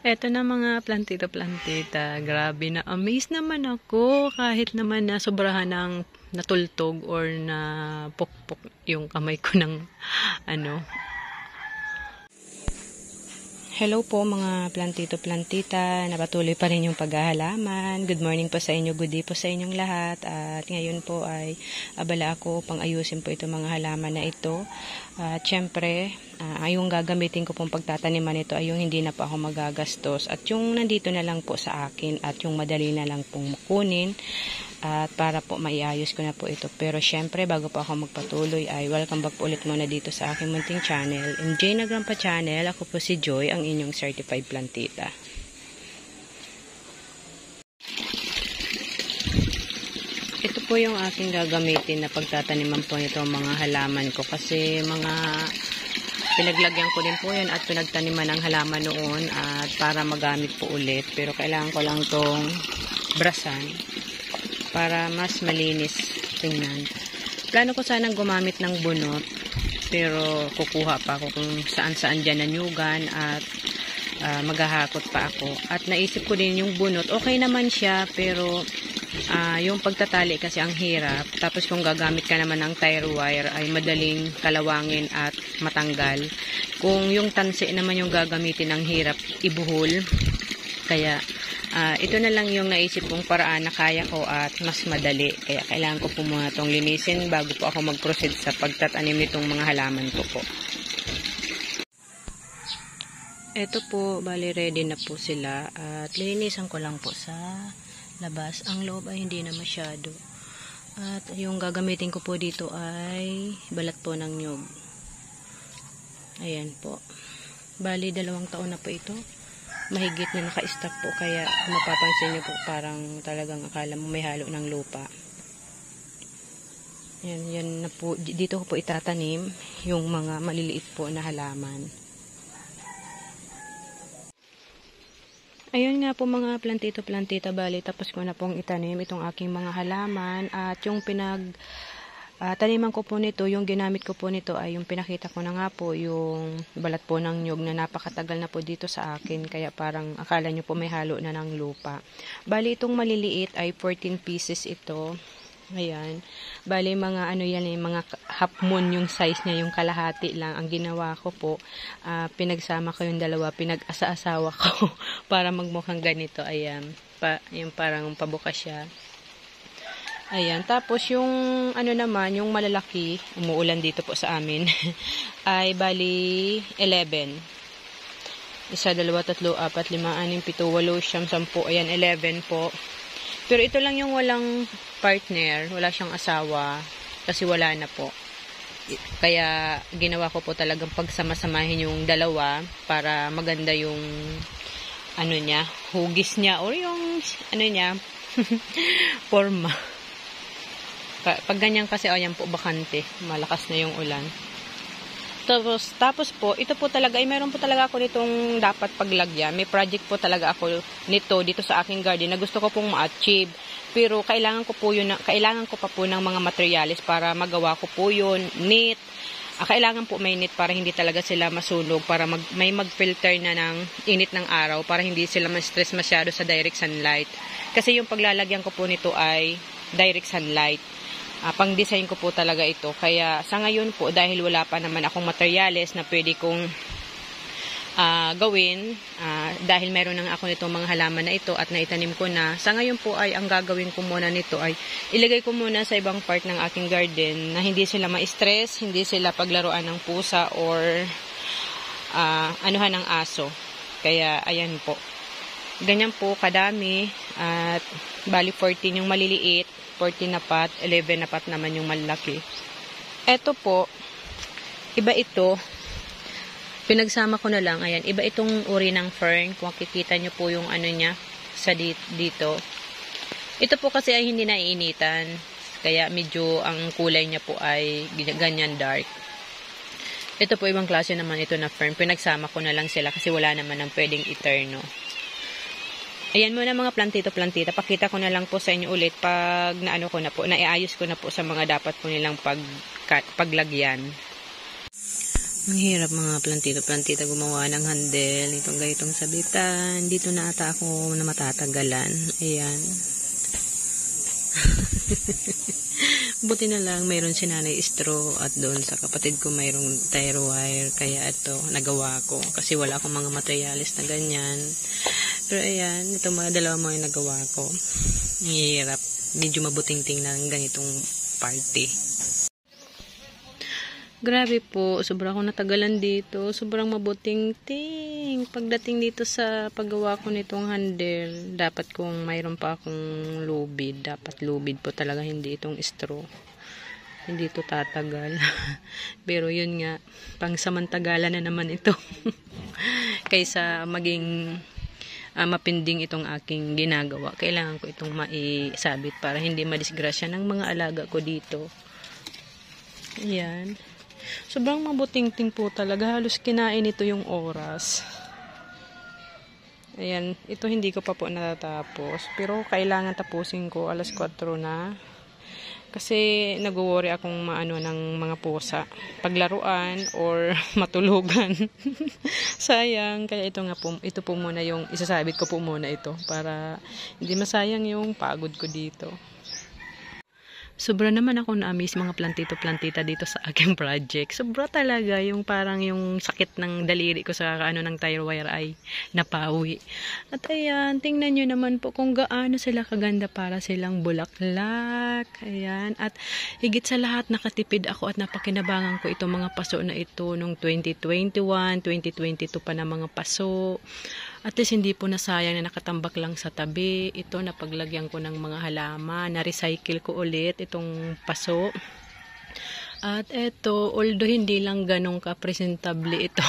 Eto na mga plantita. Grabe na amaze naman ako kahit naman na sobrahan ng natultog or na pukpok yung kamay ko ng ano. Hello po mga plantita. Napatuloy pa rin yung paghahalaman. Good morning po sa inyo, good day po sa inyong lahat. At ngayon po ay abala ako upang ayusin po itong mga halaman na ito. At syempre, yung gagamitin ko pong pagtataniman ito ay yung hindi na po ako magagastos. At yung nandito na lang po sa akin at yung madali na lang pong makunin. At para po maiayos ko na po ito. Pero syempre, bago po ako magpatuloy ay welcome back po ulit muna dito sa aking munting channel. MJ na Grandpa Channel. Ako po si Joy, ang inyong certified plantita. Ito po yung aking gagamitin na pagtataniman po nito mga halaman ko. Kasi mga pinaglagyan ko din po yan at pinagtaniman ng halaman noon at para magamit po ulit. Pero kailangan ko lang tong brasan para mas malinis tingnan. Plano ko sanang gumamit ng bunot, pero kukuha pa ako kung saan-saan dyan nanyugan at maghahakot pa ako. At naisip ko din yung bunot, okay naman siya, pero yung pagtatali kasi ang hirap. Tapos kung gagamit ka naman ng tire wire ay madaling kalawangin at matanggal. Kung yung tansi naman yung gagamitin, ang hirap ibuhol. Kaya ito na lang yung naisip kong paraan na kaya ko at mas madali. Kaya kailangan ko po muna itong linisin bago po ako mag-proceed sa pagtatanim nitong mga halaman ko po. Ito po, bali ready na po sila at linisan ko lang po sa labas. Ang loob ay hindi na masyado. At yung gagamitin ko po dito ay balat po ng nyug. Ayan po. Bali 2 taon na po ito. Mahigit na naka-stack po, kaya mapapansin nyo po parang talagang akala mo may halo ng lupa. Yan na po. Dito ko po itatanim yung mga maliliit po na halaman. Ayun nga po mga plantita, bali tapos ko na pong itanim itong aking mga halaman at yung taniman ko po nito, yung ginamit ko po nito ay yung pinakita ko na nga po, yung balat po ng nyug na napakatagal na po dito sa akin, kaya parang akala nyo po may halo na ng lupa. Bali itong maliliit ay 14 pieces ito. Ayan. Bali mga ano yan, mga half moon yung size niya, yung kalahati lang. Ang ginawa ko po, pinagsama ko yung dalawa, pinag-asa-asawa ko para magmukhang ganito. Ayan. Yung parang pabuka siya. Ayan, tapos yung ano naman, yung malalaki, umuulan dito po sa amin, ay bali 11. 1, 2, 3, 4, 5, 6, 7, 8, 9, 10. Ayan, 11 po. Pero ito lang yung walang partner, wala siyang asawa, kasi wala na po. Kaya ginawa ko po talagang pagsama-samahin yung dalawa para maganda yung ano niya, hugis niya, or yung ano niya, forma. Pag ganyan kasi, ayan po, bakante. Malakas na yung ulan. Tapos po, ito po talaga, meron po talaga ako nitong dapat paglagyan. May project po talaga ako nito dito sa aking garden na gusto ko pong ma-achieve. Pero kailangan ko pa po ng mga materials para magawa ko po yun. Net. Kailangan po may net para hindi talaga sila masunog, para may mag-filter na ng init ng araw para hindi sila ma-stress masyado sa direct sunlight. Kasi yung paglalagyan ko po nito ay direct sunlight. Pang-design ko po talaga ito. Kaya sa ngayon po, dahil wala pa naman akong materyales na pwede kong gawin, dahil meron nang ako nitong mga halaman na ito at naitanim ko na, sa ngayon po ay ang gagawin ko muna nito ay ilagay ko muna sa ibang part ng aking garden na hindi sila ma-stress, hindi sila paglaruan ng pusa or anuhan ng aso. Kaya ayan po. Ganyan po kadami at bali 14 yung maliliit, 14 na pot, 11 na pot naman yung malaki. Ito po, iba ito. Pinagsama ko na lang. Ayan, iba itong uri ng fern. Kung makikita nyo po yung ano niya sa dito. Ito po kasi ay hindi naiinitan. Kaya medyo ang kulay niya po ay ganyan dark. Ito po ibang klase naman ito na fern. Pinagsama ko na lang sila kasi wala naman ng pwedeng eterno. Ayan muna mga plantita. Pakita ko na lang po sa inyo ulit pag naano ko na po, naiayos ko na po sa mga dapat po nilang paglagyan. Ang hirap mga plantito-plantita gumawa ng handle. Itong ganitong sabitan. Dito na ata ako na matatagalan. Ayan. Buti na lang mayroon si nanay straw at doon sa kapatid ko mayroong tire wire. Kaya ito nagawa ko. Kasi wala akong mga materialis na ganyan. Pero ayan, ito mga dalawa mo yung nagawa ko. Ang hirap. Medyo mabuting tingnan ganitong party. Grabe po, sobrang akong natagalan dito. Sobrang mabuting ting. Pagdating dito sa paggawa ko nitong handle, dapat kung mayroon pa akong lubid, dapat lubid po talaga, hindi itong straw. Hindi ito tatagal. Pero yun nga, pangsamantagalan na naman ito. Kaysa maging mapinding itong aking ginagawa. Kailangan ko itong maisabit para hindi madisgrasya ng mga alaga ko dito. Ayan. Sobrang mabuting ting po talaga. Halos kinain ito yung oras. Ayan. Ito hindi ko pa po natatapos. Pero kailangan tapusin ko. Alas 4 na. Kasi nag-worry akong maano ng mga pusa. Paglaruan or matulugan. Sayang. Kaya ito nga po. Ito po muna yung isasabit ko po muna ito. Para hindi masayang yung pagod ko dito. Sobra naman ako na-amaze mga plantito-plantita dito sa aking project. Sobra talaga yung parang yung sakit ng daliri ko sa ng tire wire ay napawi. At ayan, tingnan nyo naman po kung gaano sila kaganda para silang bulaklak. Ayan, at higit sa lahat nakatipid ako at napakinabangan ko itong mga paso na ito nung 2021, 2022 pa na mga paso. At least hindi po nasayang na nakatambak lang sa tabi. Ito napaglagyan ko ng mga halaman. Na-recycle ko ulit itong paso. At ito, although hindi lang ganun ka-presentable ito.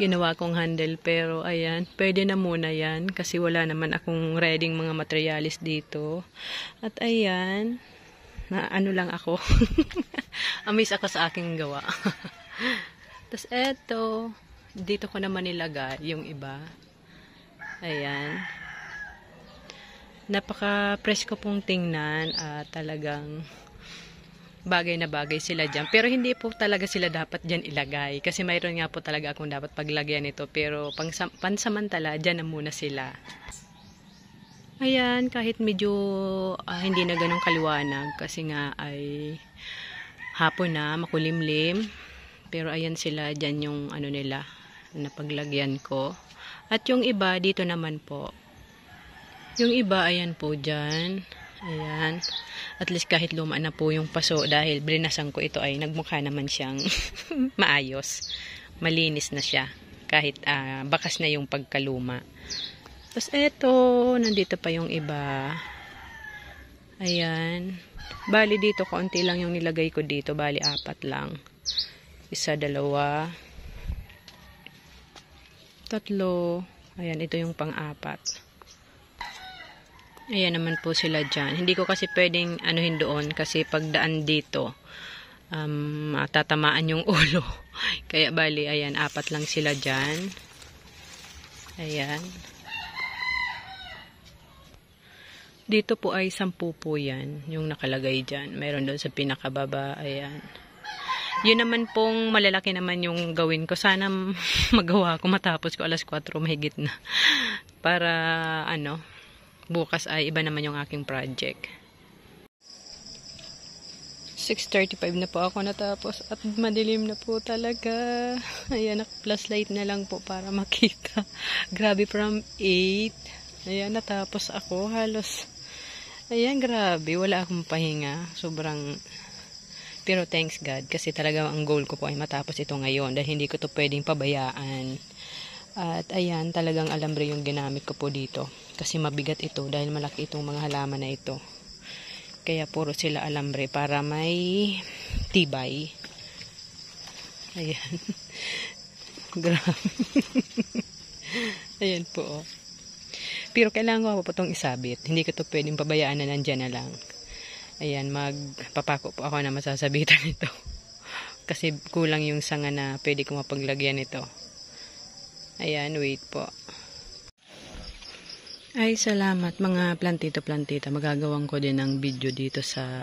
Ginawa kong handle. Pero ayan, pwede na muna yan. Kasi wala naman akong ready mga materialis dito. At ayan, na ano lang ako. Amaze ako sa aking gawa. Tapos eto, dito ko naman nilagay yung iba. Ayan. Napaka-presko pong tingnan at talagang bagay na bagay sila dyan. Pero hindi po talaga sila dapat dyan ilagay. Kasi mayroon nga po talaga akong dapat paglagyan ito. Pero pansamantala, dyan na muna sila. Ayan, kahit medyo hindi na ganun kaliwanag. Kasi nga ay hapon na, makulimlim. Pero ayan sila, dyan yung ano nila, na paglagyan ko. At yung iba, dito naman po. Yung iba, ayan po dyan. Ayan. At least kahit luma na po yung paso dahil brinasan ko ito ay nagmukha naman siyang maayos. Malinis na siya. Kahit bakas na yung pagkaluma. Tapos eto, nandito pa yung iba. Ayan. Bali dito, kaunti lang yung nilagay ko dito. Bali 4 lang. 1, 2, 3. Ayan, ito yung pang-4. Ayan naman po sila dyan. Hindi ko kasi pwedeng anuhin doon kasi pagdaan dito, tatamaan yung ulo. Kaya bali, ayan, 4 lang sila dyan. Ayan. Dito po ay 10 po yan, yung nakalagay dyan. Meron doon sa pinakababa, ayan. Yun naman pong malalaki naman yung gawin ko. Sana magawa ko matapos ko alas 4 mahigit na. Para bukas ay iba naman yung aking project. 6:35 na po ako natapos at madilim na po talaga. Ayan, plus light na lang po para makita. Grabe, from 8. Ayan, natapos ako halos. Ayan, grabe. Wala akong pahinga. Sobrang... Pero thanks God kasi talaga ang goal ko po ay matapos ito ngayon dahil hindi ko to pwedeng pabayaan. At ayan, talagang alambre yung ginamit ko po dito kasi mabigat ito dahil malaki itong mga halaman na ito. Kaya puro sila alambre para may tibay. Ayan. Grabe. Ayan po. Oh. Pero kailangan ko po itong isabit. Hindi ko to pwedeng pabayaan na nandyan na lang. Ayan, magpapako po ako na masasabitan ito. Kasi kulang yung sanga na pwede ko mapaglagyan ito. Ayan, wait po. Ay, salamat mga plantito-plantita. Magagawan ko din ng video dito sa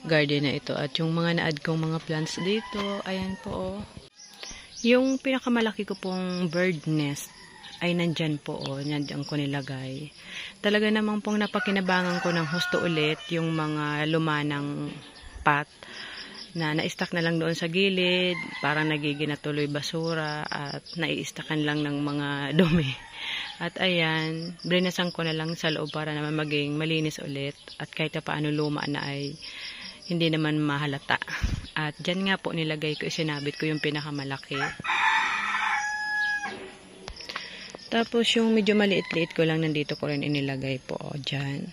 garden na ito. At yung mga na-add kong mga plants dito, ayan po. Yung pinakamalaki ko pong bird nest ay nandyan po, nandyan ko nilagay. Talaga namang pong napakinabangan ko ng husto ulit yung mga lumanang pot na na-stack na lang doon sa gilid, parang nagiging natuloy basura at nai-stackan lang ng mga dumi. At ayan, brinasan ko na lang sa loob para naman maging malinis ulit at kahit paano luma na ay hindi naman mahalata. At dyan nga po nilagay ko, isinabit ko yung pinakamalaki. Tapos yung medyo maliit-liit ko lang nandito ko rin inilagay po dyan.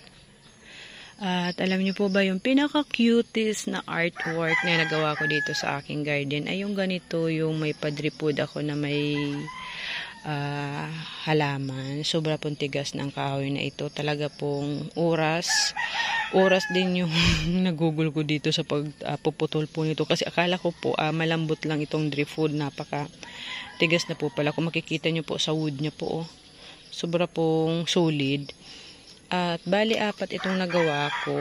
At alam niyo po ba yung pinaka-cutest na artwork na nagawa ko dito sa aking garden ay yung ganito, yung may padripod ako na may halaman. Sobra pong tigas ng kahoy na ito. Talaga pong oras din yung nagugol ko dito sa pagpuputol po nito. Kasi akala ko po malambot lang itong driftwood. Napaka tigas na po pala. Kung makikita nyo po sa wood niya po. Sobra pong solid. At bali 4 itong nagawa ko.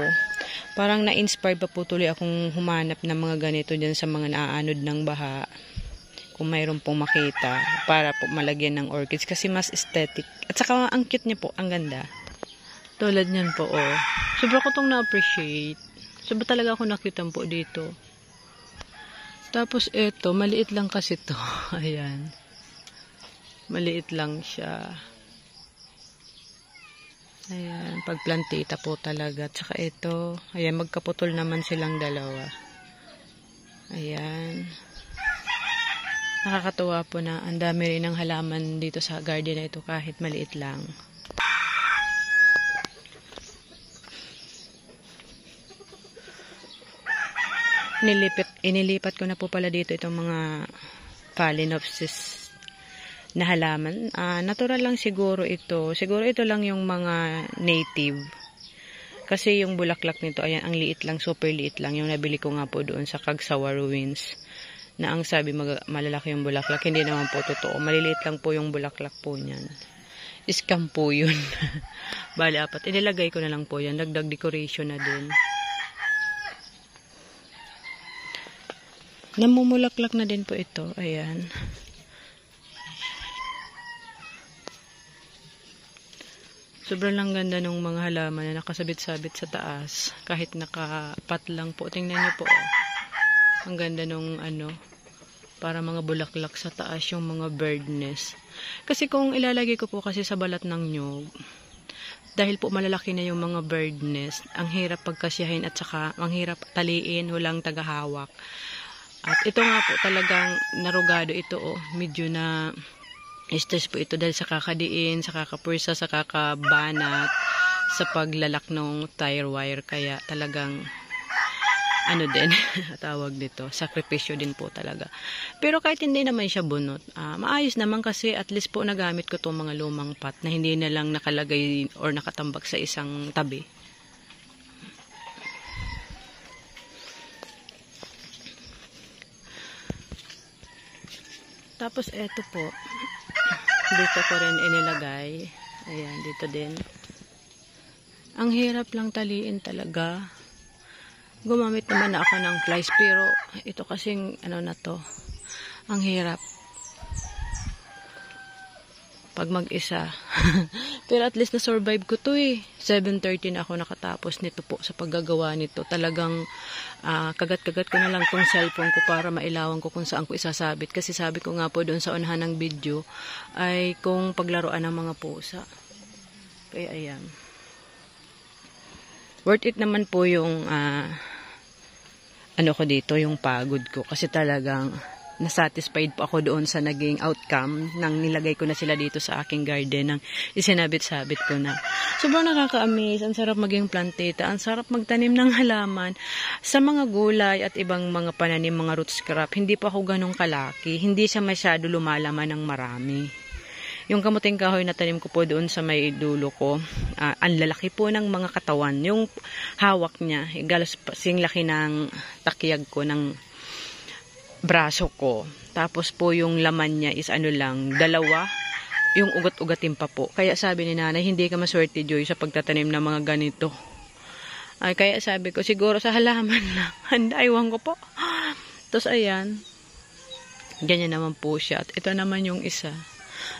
Parang na-inspire pa po tuloy akong humanap ng mga ganito dyan sa mga naaanod ng baha. Kung mayroon pong makita. Para po malagyan ng orchids. Kasi mas aesthetic. At saka ang cute niya po. Ang ganda. Tulad niyan po Sobra ko itong na-appreciate. Sobra talaga ako nakitan po dito. Tapos ito. Maliit lang kasi to. Ayan. Maliit lang siya. Ayan, pagplantita po talaga. Tsaka ito, ayan, magkaputol naman silang dalawa. Ayan. Nakakatuwa po na ang dami rin ng halaman dito sa garden na ito kahit maliit lang. Inilipat ko na po pala dito itong mga phalaenopsis na halaman. Natural lang siguro ito. Siguro ito lang yung mga native. Kasi yung bulaklak nito, ayan, ang liit lang, super liit lang. Yung nabili ko nga po doon sa Kagsawa Ruins. Na ang sabi, malalaki yung bulaklak. Hindi naman po totoo. Maliliit lang po yung bulaklak po niyan. Scam po yun. Bali 4. Inilagay ko na lang po yan. Dagdag decoration na din. Namumulaklak na din po ito. Ayan. Sobrang lang ganda ng mga halaman na nakasabit-sabit sa taas. Kahit nakapat lang po. Tingnan niyo po. Ang ganda nung para mga bulaklak sa taas yung mga bird nest. Kasi kung ilalagay ko po kasi sa balat ng nyug, dahil po malalaki na yung mga bird nest, ang hirap pagkasyahin at saka ang hirap taliin, walang tagahawak. At ito nga po talagang narugado ito medyo na stress po ito dahil sa kakadiin, sa kakapursa, sa kakabanat, sa paglalak ng tire wire. Kaya talagang, din, tawag dito, sakripisyo din po talaga. Pero kahit hindi naman siya bunot, maayos naman kasi at least po nagamit ko itong mga lumang pot na hindi na lang nakalagay or nakatambak sa isang tabi. Tapos eto po. Dito ko rin inilagay. Ayan, dito din. Ang hirap lang taliin talaga. Gumamit naman na ako ng plies, pero ito kasing na to. Ang hirap. Pag mag-isa. Pero at least na-survive ko to 7:30 na ako nakatapos nito po sa paggagawa nito. Talagang kagat-kagat ko na lang tong cellphone ko para mailawan ko kung saan ko isasabit. Kasi sabi ko nga po doon sa unahan ng video ay kung paglaruan ng mga pusa. Kaya ayan. Worth it naman po yung ko dito, yung pagod ko. Kasi talagang nasatisfied po ako doon sa naging outcome nang nilagay ko na sila dito sa aking garden, nang isinabit-sabit ko na. Sobrang nakaka-amaze. Ang sarap maging plantita. Ang sarap magtanim ng halaman sa mga gulay at ibang mga pananim, mga root crop. Hindi pa ako ganong kalaki. Hindi siya masyado lumalaman ng marami. Yung kamuting kahoy na tanim ko po doon sa may dulo ko, ang lalaki po ng mga katawan. Yung hawak niya, galos sing laki ng takyag ko, ng braso ko. Tapos po yung laman niya is lang, 2. Yung ugat-ugatin pa po. Kaya sabi ni nanay, hindi ka maswerte, Joy, sa pagtatanim ng mga ganito. Ay, kaya sabi ko, siguro sa halaman lang. Handa, iwan ko po. Tapos ayan. Ganyan naman po siya. At ito naman yung isa.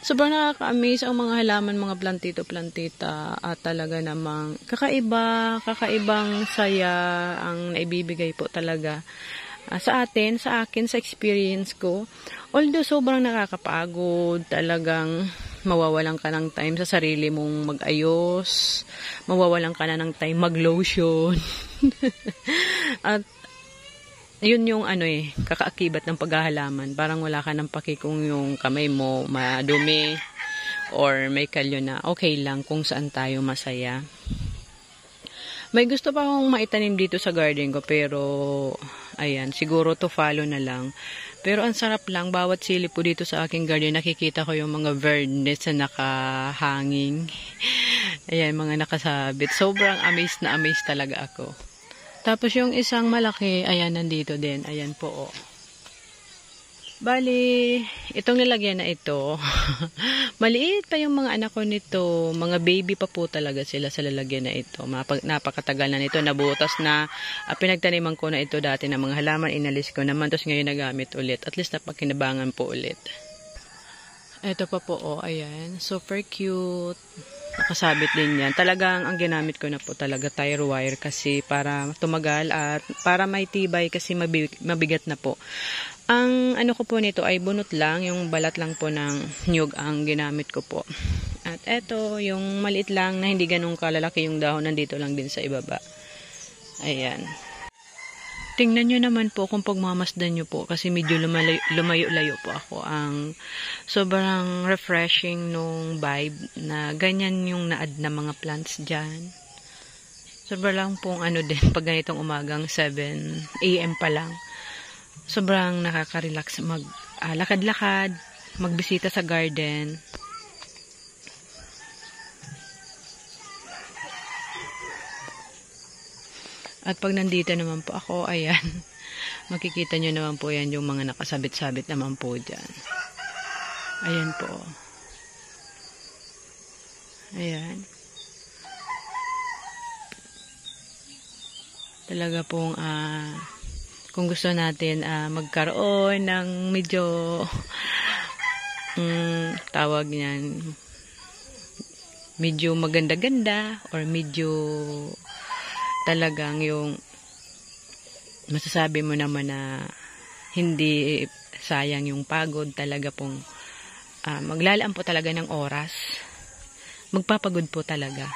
Sobrang nakaka-amaze ang mga halaman, mga plantito-plantita. At talaga namang kakaibang saya ang naibibigay po talaga. Sa akin, sa experience ko. Although sobrang nakakapagod, talagang mawawalan ka ng time sa sarili mong mag-ayos, mawawalan ka na ng time mag-lotion. At yun yung kakaakibat ng paghahalaman. Parang wala ka ng paki kung yung kamay mo madumi or may kalyo na. Okay lang kung saan tayo masaya. May gusto pa akong maitanim dito sa garden ko pero ayan, siguro to follow na lang. Pero ang sarap lang, bawat sili po dito sa aking garden, nakikita ko yung mga verdness na nakahanging. Ayan, mga nakasabit. Sobrang amazed na amazed talaga ako. Tapos yung isang malaki, ayan, nandito din. Ayan po, oh. Bali, itong nilagyan na ito, maliit pa yung mga anak ko nito. Mga baby pa po talaga sila sa lalagyan na ito. Napakatagal na nito. Nabutas na. Pinagtaniman ko na ito dati ng mga halaman. Inalis ko naman. Tapos ngayon nagamit ulit. At least napakinabangan po ulit. Ito pa po, oh. Ayan. Super cute. Nakasabit din yan. Talagang ang ginamit ko na po talaga tire wire kasi para tumagal at para may tibay kasi mabigat na po. Ang ano ko po nito ay bunot lang, yung balat lang po ng nyug ang ginamit ko po. At eto, yung maliit lang na hindi ganun kalalaki yung dahon, nandito lang din sa ibaba. Ayan. Tingnan nyo naman po kung pagmamasdan nyo po kasi medyo lumayo-layo po ako. Ang sobrang refreshing nung vibe na ganyan yung naad na mga plants dyan. Sobrang lang pong din pag ganitong umagang 7 AM pa lang. Sobrang nakaka-relax lakad-lakad, magbisita sa garden. At pag nandito naman po ako, ayan, makikita nyo naman po yan yung mga nakasabit-sabit naman po dyan. Ayan po. Ayan. Talaga pong kung gusto natin magkaroon ng medyo tawag niyan medyo maganda-ganda or medyo talagang yung masasabi mo naman na hindi sayang yung pagod, talaga pong maglalaan po talaga ng oras, magpapagod po talaga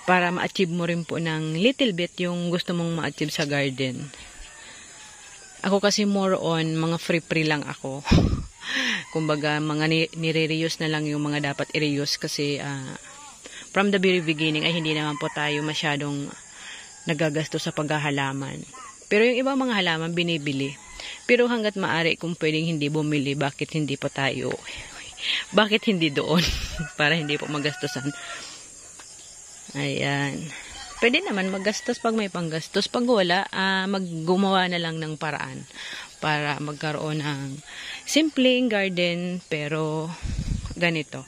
para ma-achieve mo rin po ng little bit yung gusto mong ma-achieve sa garden. Ako kasi more on mga free lang ako. Kumbaga mga nire-reuse na lang yung mga dapat i-reuse kasi from the very beginning ay hindi naman po tayo masyadong nagagasto sa paghahalaman. Pero yung ibang mga halaman binibili. Pero hanggat maaari kung pwedeng hindi bumili, bakit hindi po tayo? Bakit hindi doon? Para hindi po magastusan. Ayan. Pwede naman maggastos pag may panggastos. Pag wala, maggumawa na lang ng paraan para magkaroon ng simpleng garden pero ganito.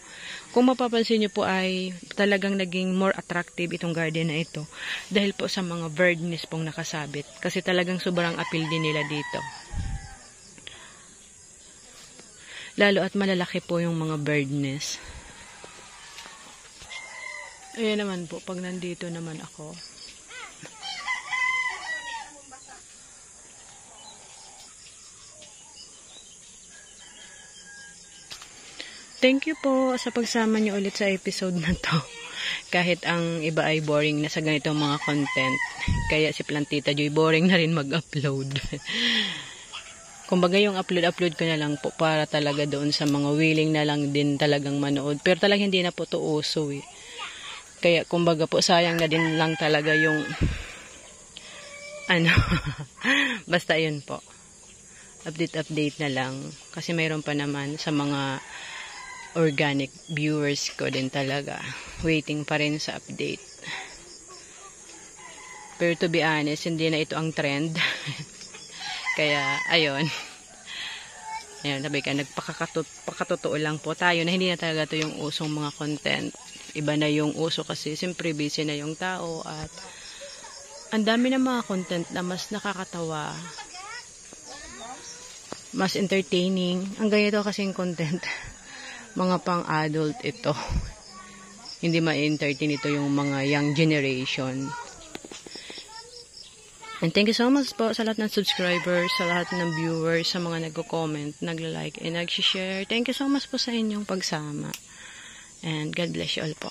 Kung mapapansin nyo po ay talagang naging more attractive itong garden na ito dahil po sa mga verdness pong nakasabit. Kasi talagang sobrang appeal din nila dito. Lalo at malalaki po yung mga verdness. Ayan naman po, pag nandito naman ako. Thank you po sa pagsama niyo ulit sa episode na to. Kahit ang iba ay boring na sa ganitong mga content. Kaya si Plantita Joy boring na rin mag-upload. Kumbaga yung upload ko na lang po para talaga doon sa mga willing na lang din talagang manood. Pero talagang hindi na po to uso eh. Kaya kumbaga po sayang na din lang talaga yung basta yun po. Update na lang. Kasi mayroon pa naman sa mga organic viewers ko din talaga. Waiting pa rin sa update. Pero to be honest, hindi na ito ang trend. Kaya, ayun. Ayun, sabi ka, nagpakatotoo lang po tayo na hindi na talaga ito yung usong mga content. Iba na yung uso kasi siyempre busy na yung tao at ang dami ng mga content na mas nakakatawa mas entertaining. Ang ganito kasing content, mga pang-adult ito. Hindi ma-entertain ito yung mga young generation. And thank you so much po sa lahat ng subscribers, sa lahat ng viewers, sa mga nagko-comment, nagla-like, and nag-share. Thank you so much po sa inyong pagsama. And God bless you all po.